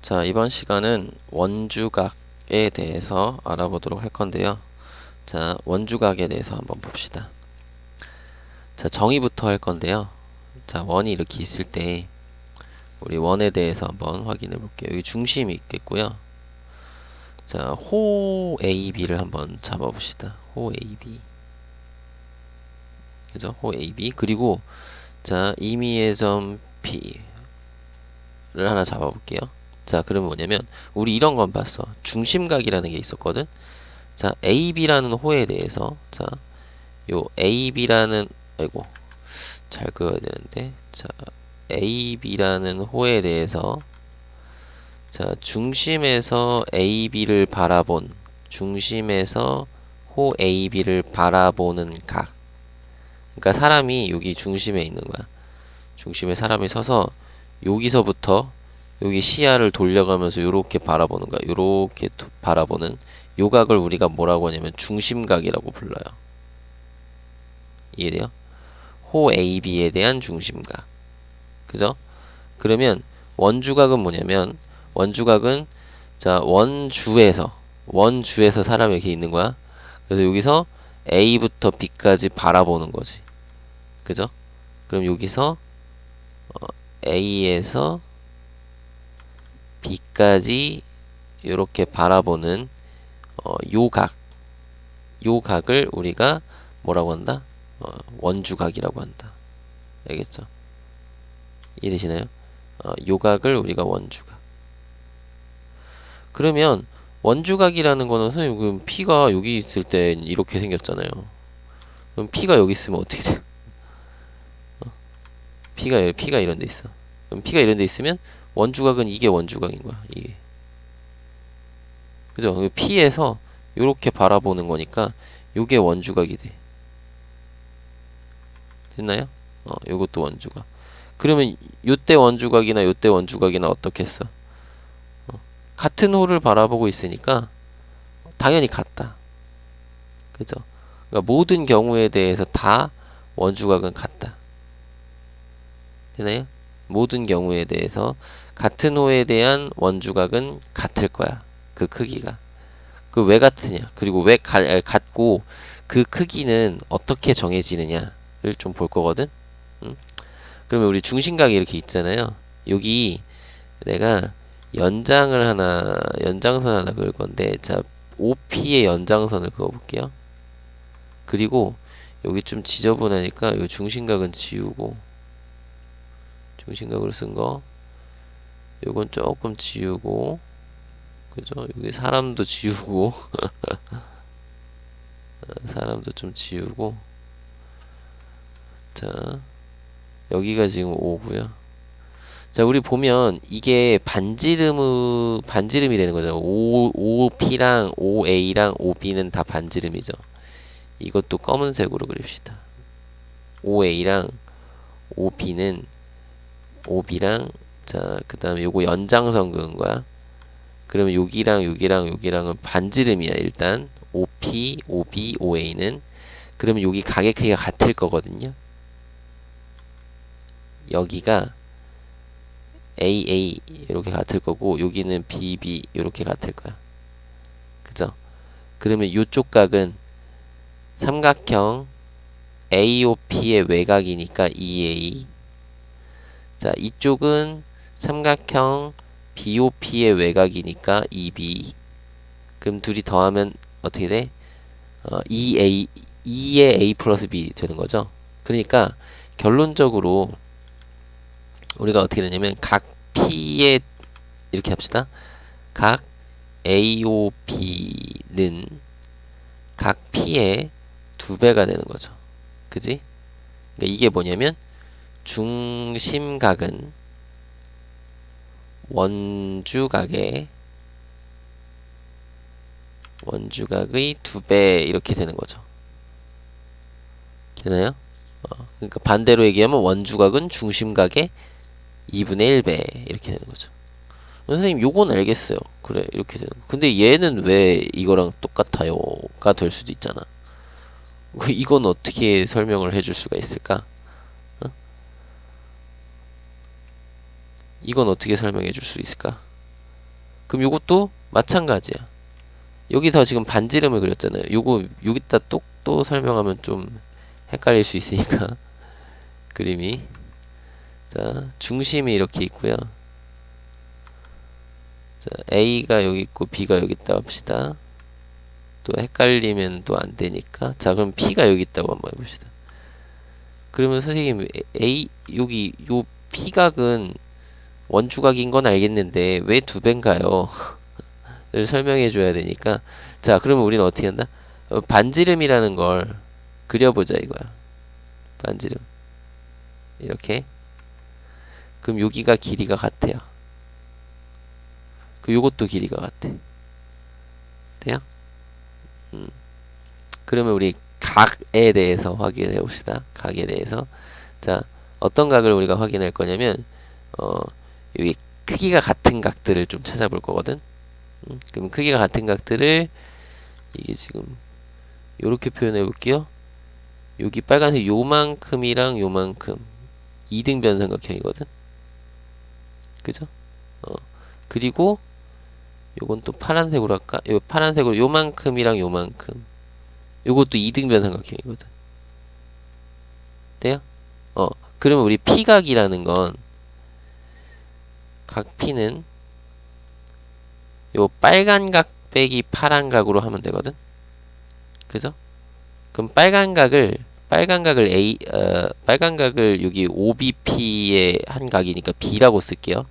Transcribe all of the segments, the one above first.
자, 이번 시간은 원주각에 대해서 알아보도록 할 건데요. 자, 원주각에 대해서 한번 봅시다. 자, 정의부터 할 건데요. 자, 원이 이렇게 있을 때 우리 원에 대해서 한번 확인해 볼게요. 여기 중심이 있겠고요. 자, 호 AB를 한번 잡아 봅시다. 호 AB. 그죠? 호 AB. 그리고 자, 임의의 점 P를 하나 잡아 볼게요. 자, 그러면 뭐냐면 우리 이런 건 봤어. 중심각이라는 게 있었거든. 자, AB라는 호에 대해서 자, 요 AB라는 아이고 잘 그어야 되는데 자, AB라는 호에 대해서 자, 중심에서 AB를 바라본 중심에서 호 AB를 바라보는 각. 그러니까 사람이 여기 중심에 있는 거야. 중심에 사람이 서서 여기서부터 여기 시야를 돌려가면서 요렇게 바라보는 거야. 요렇게 바라보는 요 각을 우리가 뭐라고 하냐면 중심각이라고 불러요. 이해돼요? 호 AB에 대한 중심각. 그죠? 그러면 원주각은 뭐냐면 원주각은 자, 원주에서 사람이 이렇게 있는 거야. 그래서 여기서 A부터 B까지 바라보는 거지. 그죠? 그럼 여기서 A에서 B까지 이렇게 바라보는 요 각, 요 각을 우리가 뭐라고 한다? 원주각이라고 한다. 알겠죠? 이해되시나요? 요각을 우리가 원주각. 그러면 원주각이라는 거는 선생님 그럼 P가 여기 있을 때 이렇게 생겼잖아요. 그럼 P가 여기 있으면 어떻게 돼? P가 이런 데 있어. 그럼 P가 이런 데 있으면 원주각은 이게 원주각인 거야. 이게. 그죠? P에서 요렇게 바라보는 거니까 요게 원주각이 돼. 됐나요? 요것도 원주각. 그러면 요때 원주각이나 요때 원주각이나 어떻게 했어? 같은 호를 바라보고 있으니까 당연히 같다. 그죠? 그러니까 모든 경우에 대해서 다 원주각은 같다. 되나요? 모든 경우에 대해서 같은 호에 대한 원주각은 같을 거야. 그 크기가. 그 왜 같으냐? 그리고 왜 같고 그 크기는 어떻게 정해지느냐를 좀 볼 거거든. 음? 그러면 우리 중심각이 이렇게 있잖아요. 여기 내가 연장선 하나 그을 건데, 자, OP의 연장선을 그어 볼게요. 그리고 여기 좀 지저분하니까 이 중심각은 지우고, 중심각으로 쓴 거, 요건 조금 지우고, 그죠? 여기 사람도 지우고, 사람도 좀 지우고, 자, 여기가 지금 O고요. 자, 우리 보면 이게 반지름이 되는 거죠. OP랑 OA랑 OB는 다 반지름이죠. 이것도 검은색으로 그립시다. OA랑 OB는 OB랑 자, 그다음에 요거 연장선 그은 거야. 그러면 여기랑은 반지름이야, 일단. OP, OB, OA는. 그러면 여기 각의 크기가 같을 거거든요. 여기가 AA 이렇게 같을 거고 여기는 BB 이렇게 같을 거야. 그죠? 그러면 요쪽 각은 삼각형 AOP의 외곽이니까 EA. 자, 이쪽은 삼각형 BOP의 외곽이니까 EB. 그럼 둘이 더하면 어떻게 돼? EA, E의 A 플러스 B 되는 거죠. 그러니까 결론적으로 우리가 어떻게 되냐면 각 P의 이렇게 합시다. 각 AOB는 각 P의 2배가 되는 거죠. 그지? 그러니까 이게 뭐냐면 중심각은 원주각의 2배 이렇게 되는 거죠. 되나요? 그러니까 반대로 얘기하면 원주각은 중심각의 2분의 1배 이렇게 되는 거죠. 선생님 요건 알겠어요. 그래 이렇게 되는 거. 근데 얘는 왜 이거랑 똑같아요가 될 수도 있잖아. 이건 어떻게 설명을 해줄 수가 있을까? 이건 어떻게 설명해 줄 수 있을까? 그럼 요것도 마찬가지야. 여기서 지금 반지름을 그렸잖아요. 요거 여기다 또 설명하면 좀 헷갈릴 수 있으니까 그림이. 자, 중심이 이렇게 있고요. 자, A가 여기 있고 B가 여기 있다 합시다. 또 헷갈리면 또 안 되니까. 자, 그럼 P가 여기 있다고 한번 해봅시다. 그러면 선생님 여기 요 P각은 원주각인 건 알겠는데 왜 두 배인가요? 를 설명해 줘야 되니까. 자, 그러면 우리는 어떻게 한다? 반지름이라는 걸 그려보자 이거야. 반지름 이렇게. 그럼 여기가 길이가 같아요. 그 요것도 길이가 같아. 돼요? 그러면 우리 각에 대해서 확인해 봅시다. 각에 대해서. 자, 어떤 각을 우리가 확인할 거냐면 여기 크기가 같은 각들을 좀 찾아볼 거거든. 그럼 크기가 같은 각들을 이게 지금 요렇게 표현해 볼게요. 여기 빨간색 요만큼이랑 요만큼 2등 변삼각형이거든. 그죠? 그리고 요건 또 파란색으로 할까? 요 파란색으로 요만큼이랑 요만큼. 요것도 2등 변삼각형이거든. 돼요? 그러면 우리 P각이라는 건 각 P는 요 빨간 각 빼기 파란 각으로 하면 되거든. 그죠? 그럼 빨간 각을 여기 OBP의 한 각이니까 B라고 쓸게요.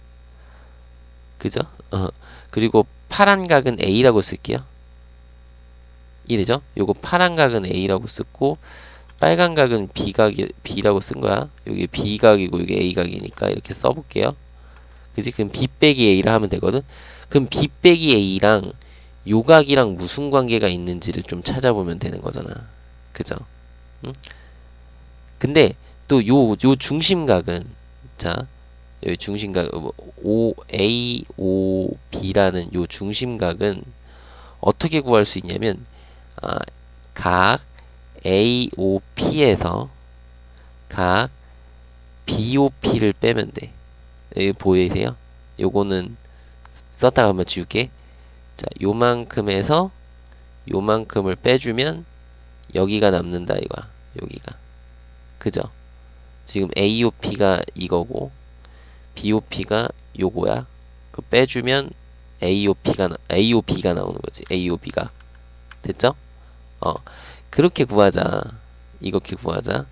그죠? 그리고 파란 각은 A라고 쓸게요. 이래죠? 요거 파란 각은 A라고 쓰고 빨간 각은 B라고 쓴 거야. 여기 B각이고 여기 A각이니까 이렇게 써볼게요. 그지? 그럼 B 빼기 A를 하면 되거든. 그럼 B 빼기 A랑 요 각이랑 무슨 관계가 있는지를 좀 찾아보면 되는 거잖아. 그죠? 응? 근데 또 요 중심각은, 자, 여기 중심각 AOB라는 요 중심각은 어떻게 구할 수 있냐면 각 AOP에서 각 BOP를 빼면 돼. 여기 보이세요? 요거는 썼다가 한번 지울게. 자, 요만큼에서 요만큼을 빼주면 여기가 남는다 이거야. 여기가. 그죠? 지금 AOP가 이거고 BOP가 요거야. 그 빼주면 AOB가 나오는 거지. AOB가. 됐죠? 그렇게 구하자. 이렇게 구하자.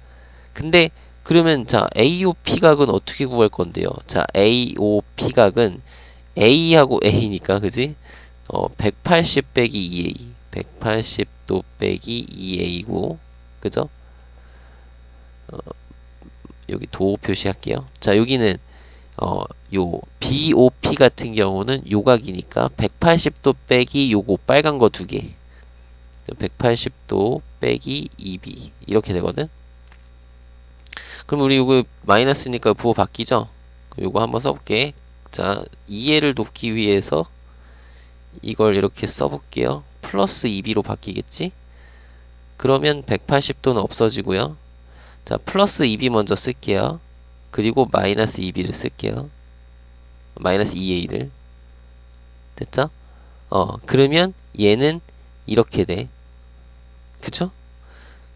근데 그러면 자, AOP 각은 어떻게 구할 건데요? 자, AOP 각은 A하고 A니까, 그지? 180 빼기 2A. 180도 빼기 2A고, 그죠? 여기 도 표시할게요. 자, 여기는 요 BOP 같은 경우는 요 각이니까 180도 빼기 요거 빨간 거 두 개. 180도 빼기 2B 이렇게 되거든. 그럼 우리 요거 마이너스니까 부호 바뀌죠? 요거 한번 써볼게. 자, 이해를 돕기 위해서 이걸 이렇게 써볼게요. 플러스 2B로 바뀌겠지? 그러면 180도는 없어지고요. 자, 플러스 2B 먼저 쓸게요. 그리고 마이너스 2B를 쓸게요. 마이너스 2A를. 됐죠? 그러면 얘는 이렇게 돼. 그쵸?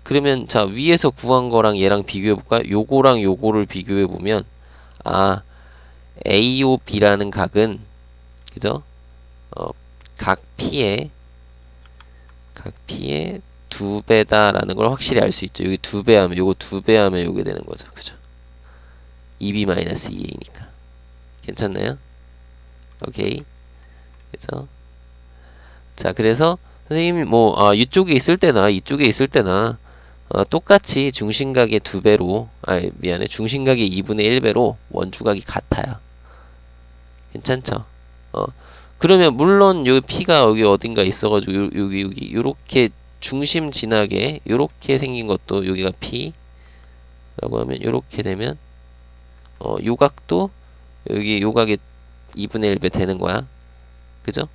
그러면 자, 위에서 구한 거랑 얘랑 비교해볼까? 요거랑 요거를 비교해보면 AOB라는 각은, 그죠? 각 P의 두 배다라는 걸 확실히 알 수 있죠. 여기 두 배 하면 요거 두 배 하면 요게 되는 거죠. 그죠? 2B-2A니까. 괜찮나요? 오케이. 그죠? 자, 그래서 선생님이 뭐 이쪽에 있을 때나 이쪽에 있을 때나 똑같이 중심각의 두 배로, 미안해, 중심각의 2분의 1배로 원주각이 같아요. 괜찮죠? 그러면 물론 요 P가 여기 어딘가 있어가지고 여기 요렇게 중심 지나게 요렇게 생긴 것도 여기가 P라고 하면 요렇게 되면 요 각도 여기 요 각의 2분의 1배 되는 거야. 그죠?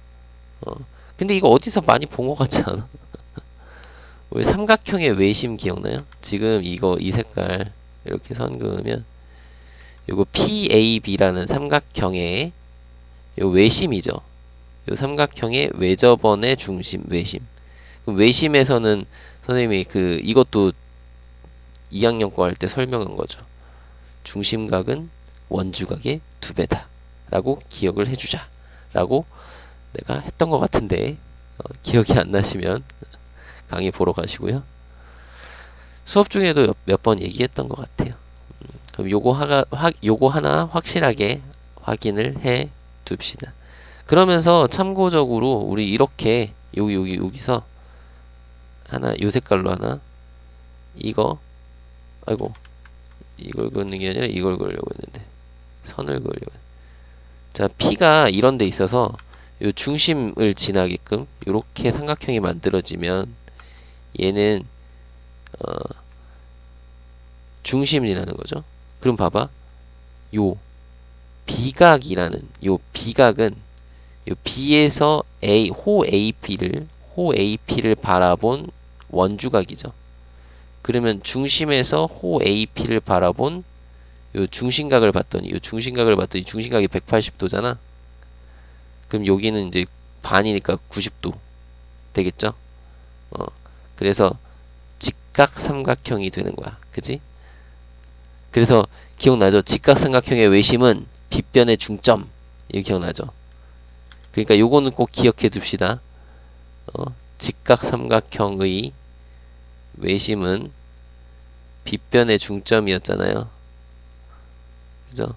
근데 이거 어디서 많이 본 것 같지 않아? 우리 삼각형의 외심 기억나요? 지금 이 색깔 이렇게 선 그으면 요거 PAB라는 삼각형의 요 외심이죠. 요 삼각형의 외접원의 중심, 외심. 그럼 외심에서는 선생님이 이것도 2학년 거 할 때 설명한 거죠. 중심각은 원주각의 2배다 라고 기억을 해주자 라고 내가 했던 것 같은데 기억이 안 나시면 강의 보러 가시고요. 수업 중에도 몇 번 얘기했던 것 같아요. 그럼 요거 하나 확실하게 확인을 해 둡시다. 그러면서 참고적으로 우리 이렇게 여기서 하나 요 색깔로 하나 이거 아이고 이걸 그리는 게 아니라 이걸 그리려고 했는데 선을 그리려고 자 P가 이런 데 있어서 요 중심을 지나게끔 요렇게 삼각형이 만들어지면 얘는 중심을 지나는 거죠. 그럼 봐봐 요 비각이라는 요 비각은 요 B에서 호 AP를 바라본 원주각이죠. 그러면 중심에서 호 AP를 바라본 요 중심각을 봤더니 중심각이 180도잖아. 그럼 여기는 이제 반이니까 90도 되겠죠? 그래서 직각 삼각형이 되는 거야. 그지? 그래서 기억나죠? 직각 삼각형의 외심은 빗변의 중점. 이거 기억나죠? 그러니까 요거는 꼭 기억해 둡시다. 직각 삼각형의 외심은 빗변의 중점이었잖아요. 그죠?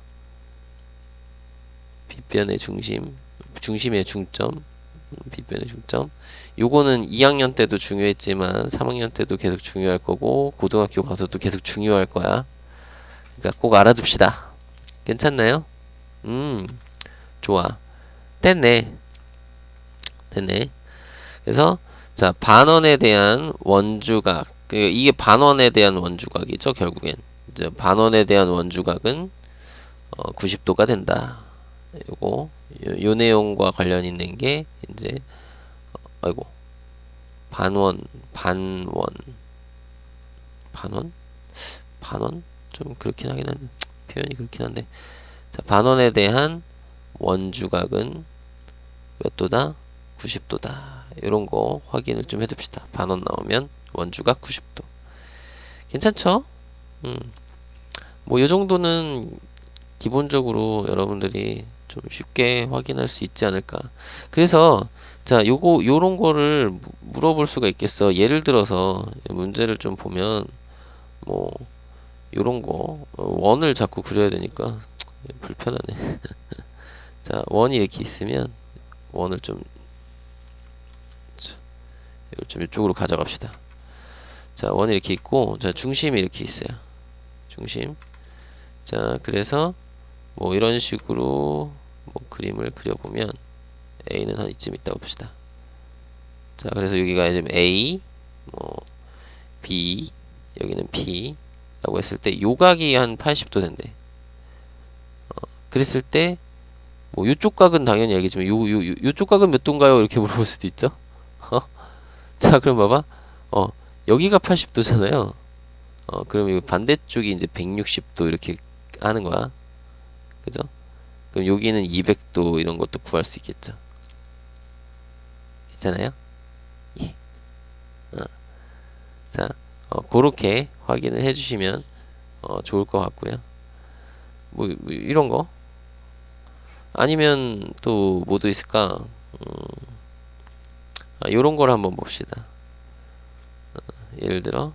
빗변의 중심의 중점, 빗변의 중점. 요거는 2학년 때도 중요했지만 3학년 때도 계속 중요할 거고 고등학교 가서도 계속 중요할 거야. 그러니까 꼭 알아둡시다. 괜찮나요? 좋아. 됐네. 그래서 자 반원에 대한 원주각 이게 반원에 대한 원주각이죠. 결국엔 이제 반원에 대한 원주각은 90도가 된다. 요 내용과 관련 있는 게 이제 아이고 반원 좀 그렇긴 하긴 한데 표현이 그렇긴 한데 자 반원에 대한 원주각은 몇 도다? 90도다. 이런 거 확인을 좀 해둡시다. 반원 나오면 원주각 90도. 괜찮죠? 뭐 요 정도는 기본적으로 여러분들이 좀 쉽게 확인할 수 있지 않을까. 그래서 자 요런 거를 물어볼 수가 있겠어. 예를 들어서 문제를 좀 보면 뭐 요런 거 원을 자꾸 그려야 되니까 불편하네. 자 원이 이렇게 있으면 원을 좀 이걸 좀 이쪽으로 가져갑시다. 자 원이 이렇게 있고 자 중심이 이렇게 있어요. 중심. 자 그래서 뭐 이런 식으로 뭐 그림을 그려보면 A는 한 이쯤 있다고 봅시다. 자 그래서 여기가 지금 A 뭐 B 여기는 P 라고 했을 때 요각이 한 80도 된대. 그랬을 때 뭐 요쪽 각은 당연히 알겠지만 요쪽 각은 몇 도인가요? 이렇게 물어볼 수도 있죠. 자 그럼 봐봐 여기가 80도잖아요. 그럼 이 반대쪽이 이제 160도 이렇게 하는 거야. 그죠? 그럼 여기는 200도 이런 것도 구할 수 있겠죠. 괜찮아요? 예. 자, 그렇게 확인을 해주시면 좋을 것 같고요. 뭐 이런 거 아니면 또 뭐도 있을까? 요런 걸 한번 봅시다. 예를 들어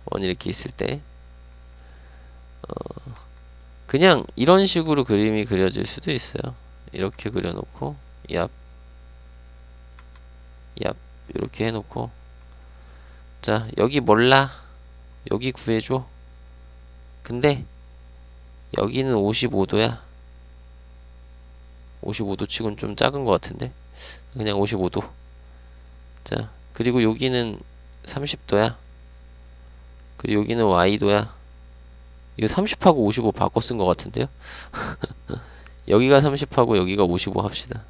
원이 이렇게 있을 때 그냥 이런 식으로 그림이 그려질 수도 있어요. 이렇게 그려놓고 얍 이렇게 해놓고 자 여기 몰라 여기 구해줘. 근데 여기는 55도야. 55도 치곤 좀 작은 것 같은데 그냥 55도. 자 그리고 여기는 30도야. 그리고 여기는 Y도야. 이거 30하고 55 바꿔 쓴 것 같은데요. 여기가 30하고 여기가 55 합시다.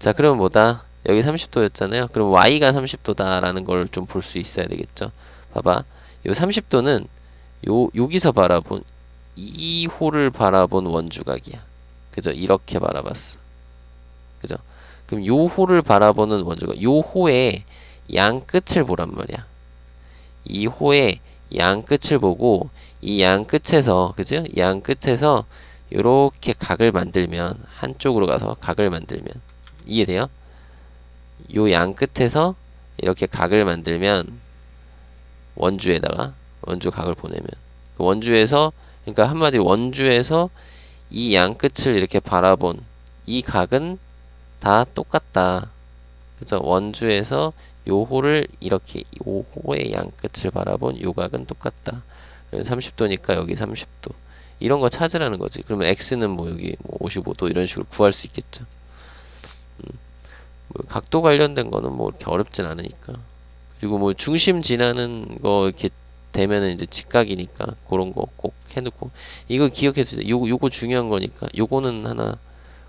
자 그러면 뭐다? 여기 30도였잖아요. 그럼 Y가 30도다 라는 걸 좀 볼 수 있어야 되겠죠. 봐봐 요 30도는 여기서 바라본 이 호를 바라본 원주각이야. 그죠? 이렇게 바라봤어. 그죠? 그럼 요 호를 바라보는 원주각, 요 호의 양 끝을 보란 말이야. 이 호의 양 끝을 보고 이 양 끝에서, 그죠? 양 끝에서 요렇게 각을 만들면, 한쪽으로 가서 각을 만들면, 이해돼요? 요 양 끝에서 이렇게 각을 만들면 원주에다가 원주 각을 보내면 그 원주에서, 그러니까 한마디로 원주에서 이 양 끝을 이렇게 바라본 이 각은 다 똑같다. 그죠? 원주에서 요 호를 이렇게 요 호의 양 끝을 바라본 요 각은 똑같다. 30도니까 여기 30도. 이런 거 찾으라는 거지. 그러면 x는 뭐 여기 뭐 55도 이런 식으로 구할 수 있겠죠. 뭐 각도 관련된 거는 뭐 이렇게 어렵진 않으니까. 그리고 뭐 중심 지나는 거 이렇게 되면은 이제 직각이니까 그런 거 꼭 해놓고, 이거 기억해 주세요. 요거 중요한 거니까. 요거는 하나,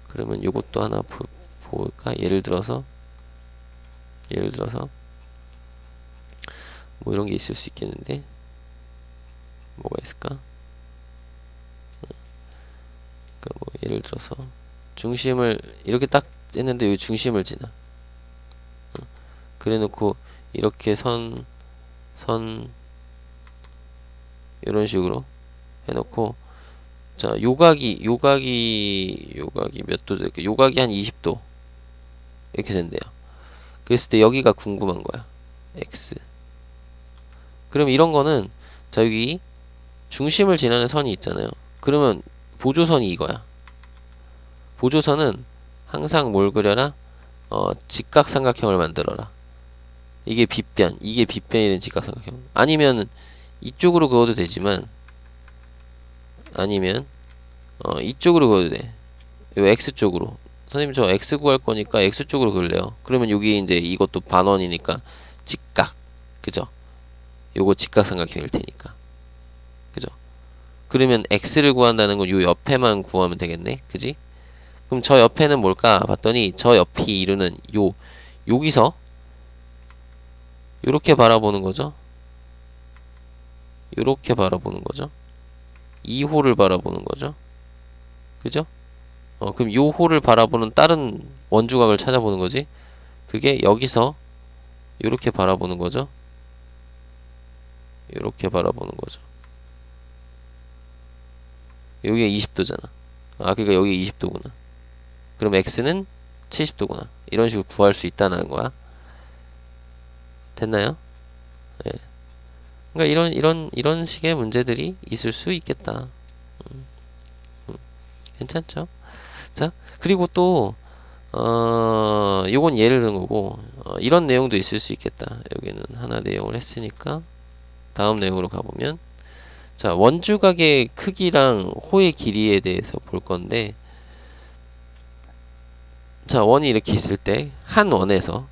그러면 요것도 하나 볼까? 예를 들어서 뭐 이런 게 있을 수 있겠는데, 뭐가 있을까? 그러니까 뭐 예를 들어서 중심을 이렇게 딱 했는데 여기 중심을 지나. 그래 놓고 이렇게 선 이런 식으로 해놓고, 자 요각이 몇 도 될까? 요각이 한 20도 이렇게 된대요. 그랬을 때 여기가 궁금한 거야. x. 그럼 이런 거는, 자 여기 중심을 지나는 선이 있잖아요. 그러면 보조선이 이거야. 보조선은 항상 뭘 그려라? 직각삼각형을 만들어라. 이게 빗변, 이게 빗변이 된 직각삼각형. 아니면 이쪽으로 그어도 되지만, 아니면 이쪽으로 그어도 돼. 요 x쪽으로. 선생님 저 x 구할 거니까 x쪽으로 그을래요. 그러면 여기 이제 이것도 반원이니까 직각. 그죠? 요거 직각삼각형일 테니까. 그죠? 그러면 x를 구한다는 건 요 옆에만 구하면 되겠네. 그지? 그럼 저 옆에는 뭘까 봤더니, 저 옆이 이루는 여기서 요렇게 바라보는 거죠. 요렇게 바라보는 거죠. 2호를 바라보는 거죠. 그죠? 그럼 요 호를 바라보는 다른 원주각을 찾아보는 거지. 그게 여기서 요렇게 바라보는 거죠. 요렇게 바라보는 거죠. 여기가 20도잖아. 그러니까 여기 20도구나. 그럼 x는 70도구나. 이런 식으로 구할 수 있다는 거야. 됐나요? 예. 그러니까 이런 식의 문제들이 있을 수 있겠다. 괜찮죠? 자, 그리고 또 요건 예를 든 거고, 이런 내용도 있을 수 있겠다. 여기는 하나 내용을 했으니까 다음 내용으로 가보면, 자 원주각의 크기랑 호의 길이에 대해서 볼 건데, 자 원이 이렇게 있을 때 한 원에서,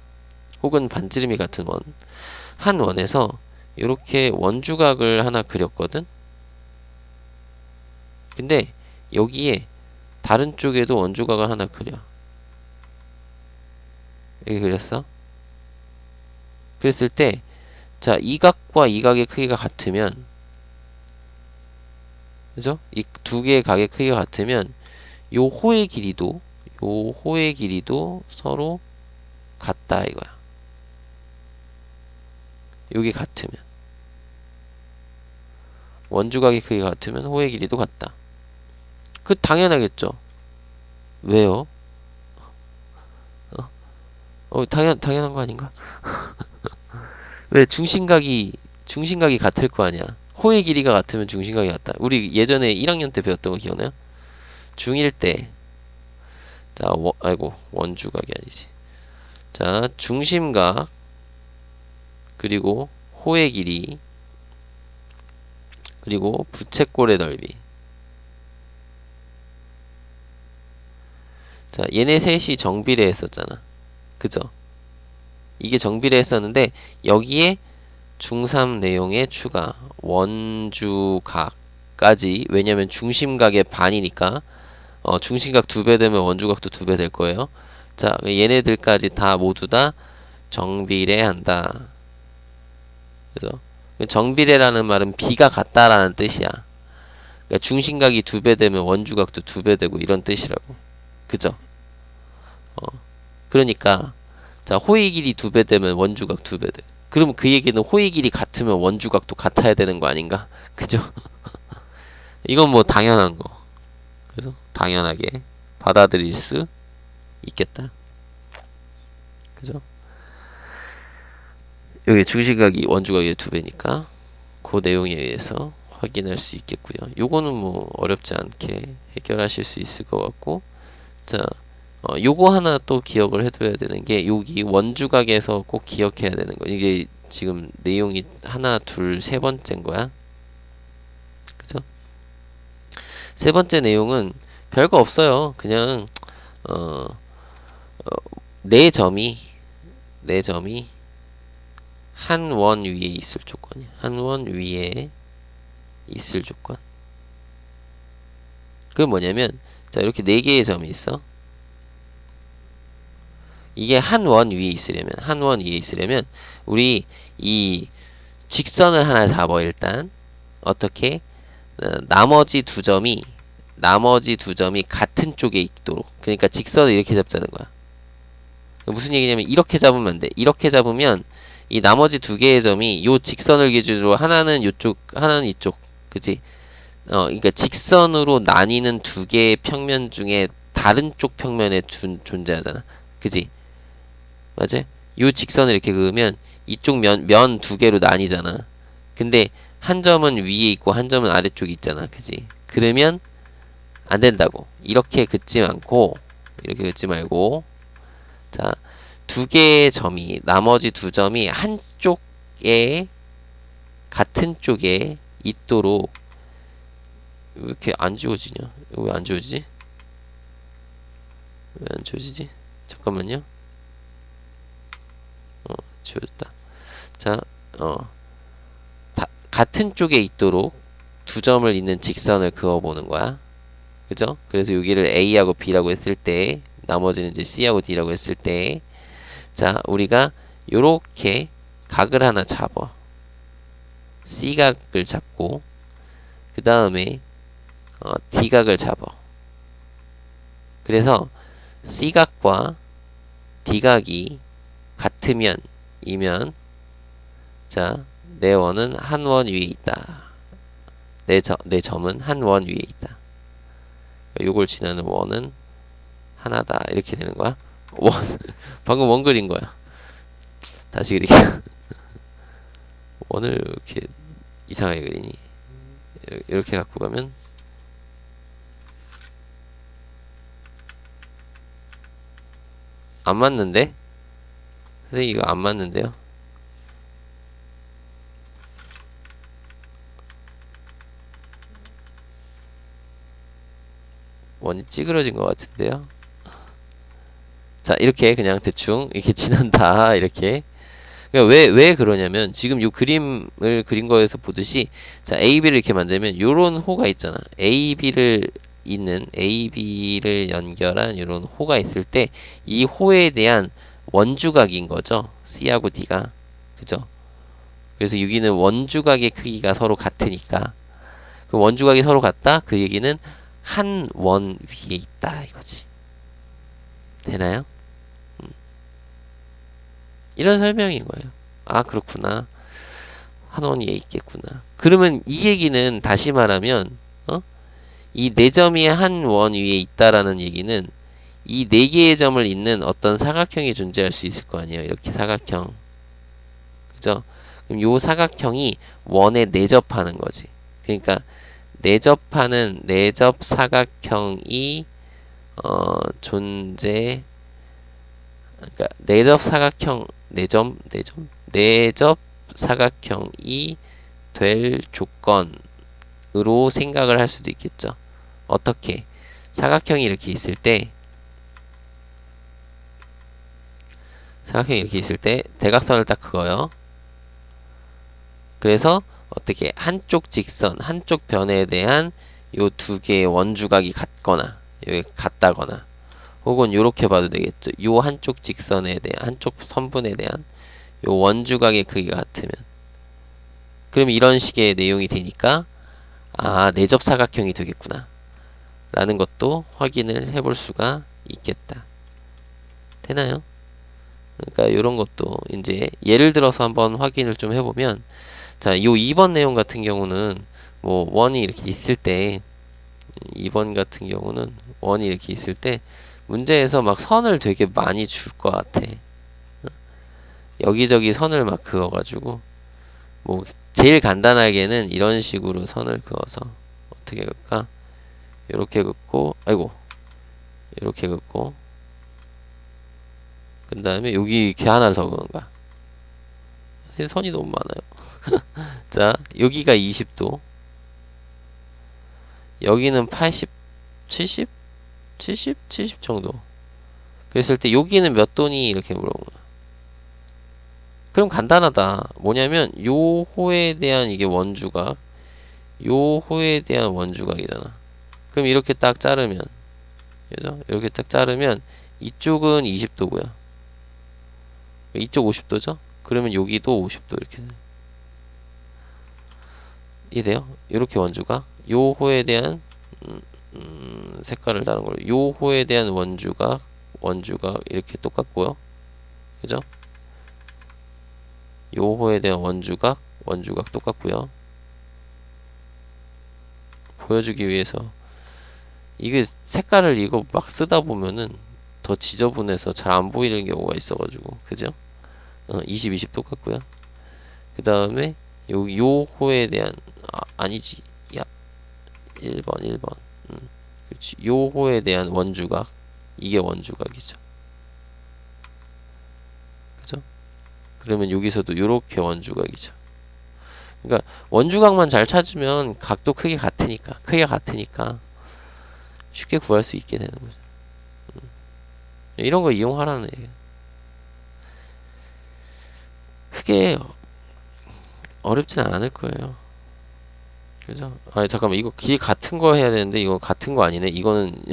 혹은 반지름이 같은 원, 한 원에서 이렇게 원주각을 하나 그렸거든. 근데 여기에 다른 쪽에도 원주각을 하나 그려. 여기 그렸어. 그랬을 때, 자 이 각과 이 각의 크기가 같으면, 그죠? 이 두 개의 각의 크기가 같으면 요 호의 길이도 서로 같다 이거야. 여기 같으면, 원주각의 크기가 같으면 호의 길이도 같다. 그 당연하겠죠. 왜요? 당연한 거 아닌가? 왜 중심각이 같을 거 아니야. 호의 길이가 같으면 중심각이 같다. 우리 예전에 1학년 때 배웠던 거 기억나요? 중1 때. 자, 원주각이 아니지. 자, 중심각, 그리고 호의 길이, 그리고 부채꼴의 넓이. 자, 얘네 셋이 정비례했었잖아. 그죠? 이게 정비례했었는데, 여기에 중3 내용의 추가, 원주각까지. 왜냐면 중심각의 반이니까, 중심각 2배 되면 원주각도 2배 될 거예요. 자, 얘네들까지 다 모두 다 정비례한다. 그죠? 정비례라는 말은 비가 같다라는 뜻이야. 그러니까 중심각이 2배 되면 원주각도 2배 되고 이런 뜻이라고. 그죠? 그러니까 자, 호의 길이 2배 되면 원주각 2배 돼. 그러면 그 얘기는 호의 길이 같으면 원주각도 같아야 되는 거 아닌가? 그죠? 이건 뭐 당연한 거. 그래서 당연하게 받아들일 수 있겠다. 그죠? 여기 중심각이 원주각의 2배니까 그 내용에 의해서 확인할 수 있겠고요. 요거는 뭐 어렵지 않게 해결하실 수 있을 것 같고, 자, 요거 하나 또 기억을 해둬야 되는 게, 여기 원주각에서 꼭 기억해야 되는 거. 이게 지금 내용이 하나, 둘, 세 번째인 거야. 그죠? 세 번째 내용은 별거 없어요. 그냥 네 점이 한 원 위에 있을 조건이야. 한 원 위에 있을 조건. 그건 뭐냐면, 자, 이렇게 네 개의 점이 있어. 이게 한 원 위에 있으려면 우리 이 직선을 하나 잡아. 일단 어떻게 나머지 두 점이 같은 쪽에 있도록. 그러니까 직선을 이렇게 잡자는 거야. 무슨 얘기냐면, 이렇게 잡으면 안 돼. 이렇게 잡으면 이 나머지 두 개의 점이 요 직선을 기준으로 하나는 요쪽, 하나는 이쪽. 그치? 그러니까 직선으로 나뉘는 두 개의 평면 중에 다른 쪽 평면에 존재하잖아. 그치? 맞아? 요 직선을 이렇게 그으면 이쪽 면 두 개로 나뉘잖아. 근데 한 점은 위에 있고 한 점은 아래쪽에 있잖아. 그치? 그러면 안 된다고. 이렇게 긋지 않고, 이렇게 긋지 말고, 자, 두 개의 점이, 나머지 두 점이 한쪽에, 같은 쪽에 있도록. 왜 이렇게 안 지워지냐? 왜 안 지워지지? 왜 안 지워지지? 잠깐만요. 지워졌다. 자, 같은 쪽에 있도록 두 점을 잇는 직선을 그어보는 거야. 그죠? 그래서 여기를 A하고 B라고 했을 때, 나머지는 이제 C하고 D라고 했을 때, 자, 우리가 요렇게 각을 하나 잡아. C각을 잡고, 그 다음에 D각을 잡아. 그래서 C각과 D각이 같으면, 자, 내 원은 한 원 위에 있다. 내 점은 한 원 위에 있다. 요걸 지나는 원은 하나다. 이렇게 되는 거야. 방금 원 그린 거야. 다시 그리게. 원을 이렇게 이상하게 그리니. 이렇게 갖고 가면 안 맞는데? 선생님 이거 안 맞는데요? 원이 찌그러진 것 같은데요? 자, 이렇게 그냥 대충 이렇게 지난다. 이렇게. 그러니까 왜 그러냐면, 지금 요 그림을 그린 거에서 보듯이, 자, AB를 이렇게 만들면 요런 호가 있잖아. AB를 연결한 요런 호가 있을 때, 이 호에 대한 원주각인 거죠. C하고 D가. 그죠? 그래서 여기는 원주각의 크기가 서로 같으니까, 그 원주각이 서로 같다? 그 얘기는 한 원 위에 있다 이거지. 되나요? 이런 설명인 거예요. 아, 그렇구나. 한 원 위에 있겠구나. 그러면 이 얘기는 다시 말하면, 이 네 점이 한 원 위에 있다라는 얘기는 이 네 개의 점을 잇는 어떤 사각형이 존재할 수 있을 거 아니에요. 이렇게 사각형. 그죠? 그럼 요 사각형이 원에 내접하는 거지. 그러니까 내접 사각형이 그러니까 내접 사각형이 될 조건으로 생각을 할 수도 있겠죠. 어떻게? 사각형이 이렇게 있을 때 대각선을 딱 그어요. 그래서 어떻게 한쪽 직선, 한쪽 변에 대한 요 두 개의 원주각이 같거나 여기 같다거나, 혹은 요렇게 봐도 되겠죠. 요 한쪽 직선에 대한, 한쪽 선분에 대한 요 원주각의 크기가 같으면, 그럼 이런 식의 내용이 되니까 아, 내접 사각형이 되겠구나 라는 것도 확인을 해볼 수가 있겠다. 되나요? 그러니까 이런 것도 이제 예를 들어서 한번 확인을 좀 해보면, 자, 요 2번 내용 같은 경우는 뭐 원이 이렇게 있을 때, 2번 같은 경우는 원이 이렇게 있을 때 문제에서 막 선을 되게 많이 줄 것 같아. 여기저기 선을 막 그어가지고, 뭐 제일 간단하게는 이런 식으로 선을 그어서 어떻게 그을까? 이렇게 긋고, 아이고, 이렇게 긋고, 그 다음에 여기 이렇게 하나를 더 그은 거야. 사실 선이 너무 많아요. 자, 여기가 20도, 여기는 80, 70, 70, 70 정도. 그랬을 때 여기는 몇 도니 이렇게 물어보는 거야. 그럼 간단하다. 뭐냐면 요 호에 대한 이게 원주각, 요 호에 대한 원주각이잖아. 그럼 이렇게 딱 자르면, 그죠? 이렇게 딱 자르면 이쪽은 20도고요. 이쪽 50도죠? 그러면 여기도 50도 이렇게 이해돼요? 이렇게 원주각, 요 호에 대한 색깔을 다른 걸로, 요 호에 대한 원주각, 원주각 이렇게 똑같고요. 그죠? 요 호에 대한 원주각, 원주각 똑같고요. 보여주기 위해서 이게 색깔을 이거 막 쓰다 보면은 더 지저분해서 잘 안 보이는 경우가 있어가지고, 그죠? 20, 20 똑같고요. 그 다음에 요 호에 대한, 아니지, 야, 1번 1번, 그렇지, 요 호에 대한 원주각, 이게 원주각이죠. 그죠? 그러면 여기서도 요렇게 원주각이죠. 그러니까 원주각만 잘 찾으면 각도 크기가 같으니까 쉽게 구할 수 있게 되는 거죠. 이런 거 이용하라는 얘기예요. 크게 어렵진 않을 거예요. 그죠? 아, 잠깐만, 이거 길 같은 거 해야 되는데 이거 같은 거 아니네. 이거는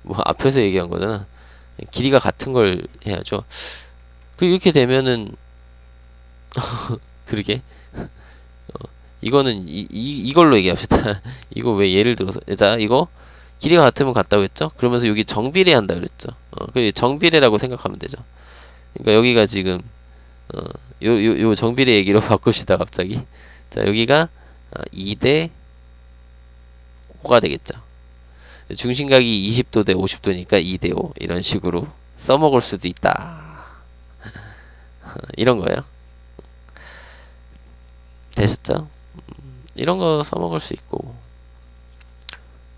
뭐 앞에서 얘기한 거잖아. 길이가 같은 걸 해야죠. 그 이렇게 되면은 그러게. 이거는 이걸로 얘기합시다. 이거 왜 예를 들어서, 자, 이거 길이가 같으면 같다고 했죠? 그러면서 여기 정비례한다 그랬죠? 그 정비례라고 생각하면 되죠. 그러니까 여기가 지금 요 정비례 얘기로 바꿉시다 갑자기. 자, 여기가 2대 5가 되겠죠. 중심각이 20도 대 50도니까 2대 5 이런 식으로 써먹을 수도 있다. 이런 거예요. 되셨죠? 이런 거 써먹을 수 있고,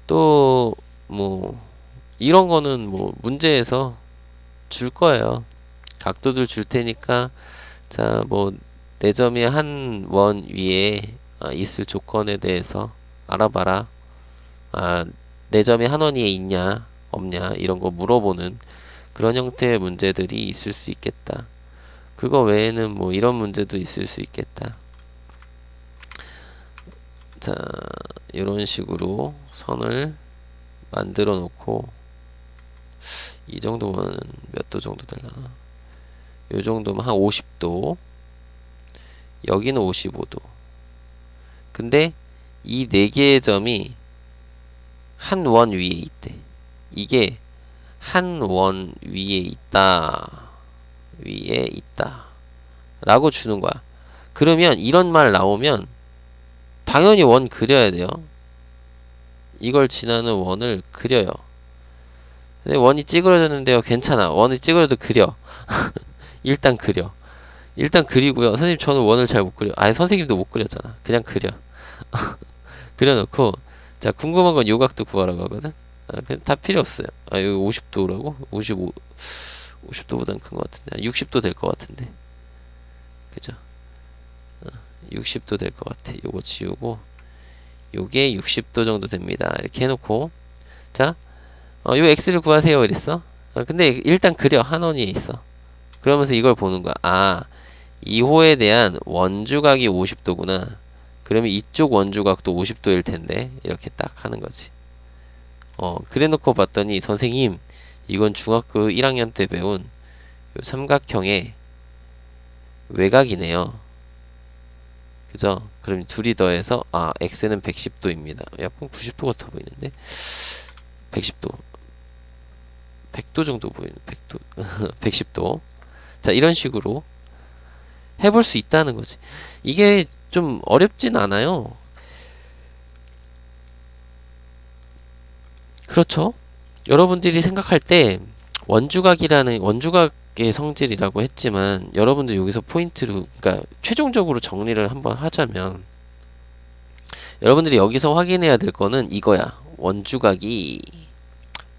또 뭐 이런 거는 뭐 문제에서 줄 거예요. 각도들 줄 테니까, 자, 뭐 네 점이 한 원 위에 있을 조건에 대해서 알아봐라. 네 점이 한 원 위에 있냐 없냐 이런 거 물어보는 그런 형태의 문제들이 있을 수 있겠다. 그거 외에는 뭐 이런 문제도 있을 수 있겠다. 자, 이런 식으로 선을 만들어 놓고, 이 정도면 몇 도 정도 되려나? 요 정도면 한 50도, 여기는 55도. 근데 이 네 개의 점이 한 원 위에 있대. 이게 한 원 위에 있다. 위에 있다. 라고 주는 거야. 그러면 이런 말 나오면 당연히 원 그려야 돼요. 이걸 지나는 원을 그려요. 근데 원이 찌그러졌는데요. 괜찮아. 원이 찌그러져도 그려. 일단 그려. 일단 그리고요. 선생님 저는 원을 잘 못 그려. 아니 선생님도 못 그렸잖아. 그냥 그려. 그려놓고, 자, 궁금한 건 요각도 구하라고 하거든. 다 필요 없어요. 여기 50도라고? 50도보단 큰 것 같은데. 60도 될 것 같은데. 그죠? 60도 될 것 같아. 요거 지우고, 요게 60도 정도 됩니다. 이렇게 해놓고, 자, 요 x를 구하세요. 이랬어. 근데 일단 그려. 한 원위에 있어. 그러면서 이걸 보는 거야. 2호에 대한 원주각이 50도구나. 그러면 이쪽 원주각도 50도일 텐데. 이렇게 딱 하는 거지. 그래 놓고 봤더니, 선생님, 이건 중학교 1학년 때 배운 요 삼각형의 외곽이네요. 그죠? 그럼 둘이 더해서 x는 110도입니다. 약간 90도 같아 보이는데 110도 100도 정도 보이는 100도 110도. 자, 이런 식으로 해볼 수 있다는 거지. 이게 좀 어렵진 않아요. 그렇죠? 여러분들이 생각할 때 원주각의 성질이라고 했지만 여러분들 여기서 포인트로, 그러니까 최종적으로 정리를 한번 하자면 여러분들이 여기서 확인해야 될 거는 이거야. 원주각이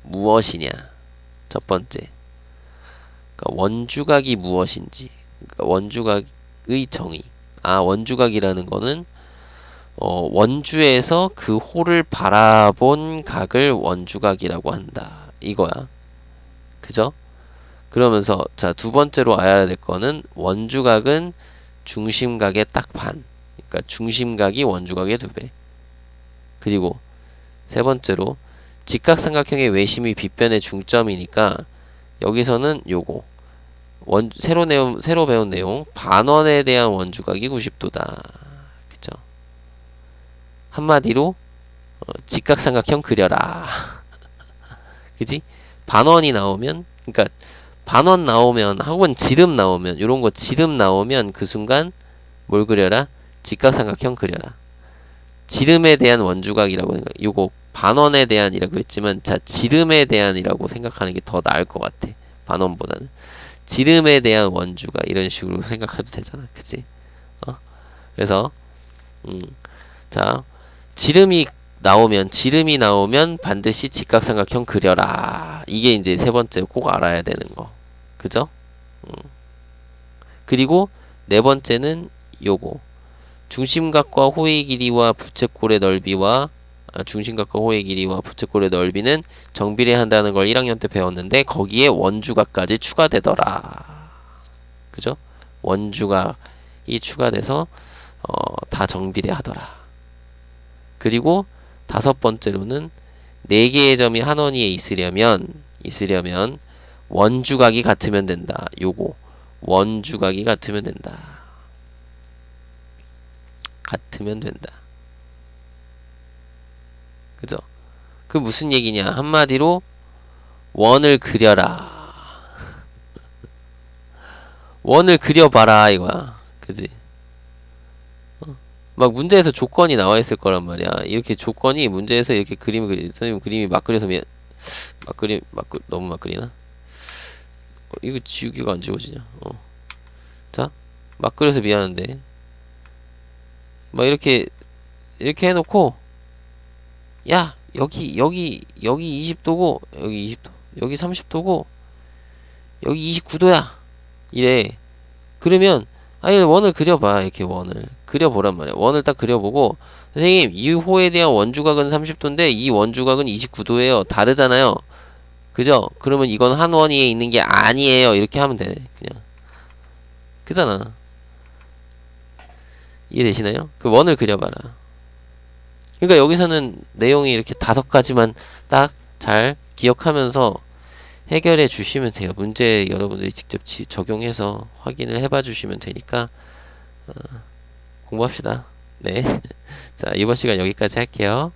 무엇이냐. 첫 번째. 그러니까 원주각이 무엇인지. 그러니까 원주각의 정의. 원주각이라는 거는 원주에서 그 홀을 바라본 각을 원주각이라고 한다. 이거야. 그죠? 그러면서 자, 두 번째로 알아야 될 거는 원주각은 중심각의 딱 반. 그러니까 중심각이 원주각의 2배. 그리고 세 번째로 직각삼각형의 외심이 빗변의 중점이니까 여기서는 요거 새로 배운 내용 반원에 대한 원주각이 90도다. 그죠? 한마디로 직각삼각형 그려라. 그지? 반원이 나오면, 그러니까 반원 나오면 혹은 지름 나오면, 요런 거 지름 나오면 그 순간 뭘 그려라? 직각삼각형 그려라. 지름에 대한 원주각이라고 생각. 요거 반원에 대한이라고 했지만 자, 지름에 대한이라고 생각하는 게 더 나을 것 같아. 반원보다는 지름에 대한 원주각 이런 식으로 생각해도 되잖아. 그치? 그래서 자, 지름이 나오면 반드시 직각삼각형 그려라. 이게 이제 세 번째 꼭 알아야 되는 거. 그죠? 그리고 네 번째는 요거. 중심각과 호의 길이와 부채꼴의 넓이와 중심각과 호의 길이와 부채꼴의 넓이는 정비례한다는 걸 1학년 때 배웠는데 거기에 원주각까지 추가되더라. 그죠? 원주각이 추가돼서 다 정비례하더라. 그리고 다섯 번째로는 4개의 점이 한 원위에 있으려면 원주각이 같으면 된다. 요거 원주각이 같으면 된다. 같으면 된다. 그죠? 그 무슨 얘기냐? 한마디로 원을 그려라. 원을 그려봐라 이거야. 그지? 막 문제에서 조건이 나와 있을 거란 말이야. 이렇게 조건이 문제에서 이렇게 그림을 선생님 그림이 막 그려서 너무 막 그리나? 이거 지우기가 안 지워지냐? 자, 막 그려서 미안한데. 막 이렇게 해놓고 야, 여기 20도고 여기 20도, 여기 30도고 여기 29도야. 이래. 그러면 원을 그려봐. 이렇게 원을 그려보란 말이야. 원을 딱 그려보고 선생님 이 호에 대한 원주각은 30도인데 이 원주각은 29도예요. 다르잖아요. 그죠? 그러면 이건 한 원위에 있는 게 아니에요. 이렇게 하면 돼. 그냥. 그잖아. 이해되시나요? 그 원을 그려봐라. 그러니까 여기서는 내용이 이렇게 5가지만 딱 잘 기억하면서 해결해 주시면 돼요. 문제 여러분들이 직접 적용해서 확인을 해봐 주시면 되니까 공부합시다. 네. 자, 이번 시간 여기까지 할게요.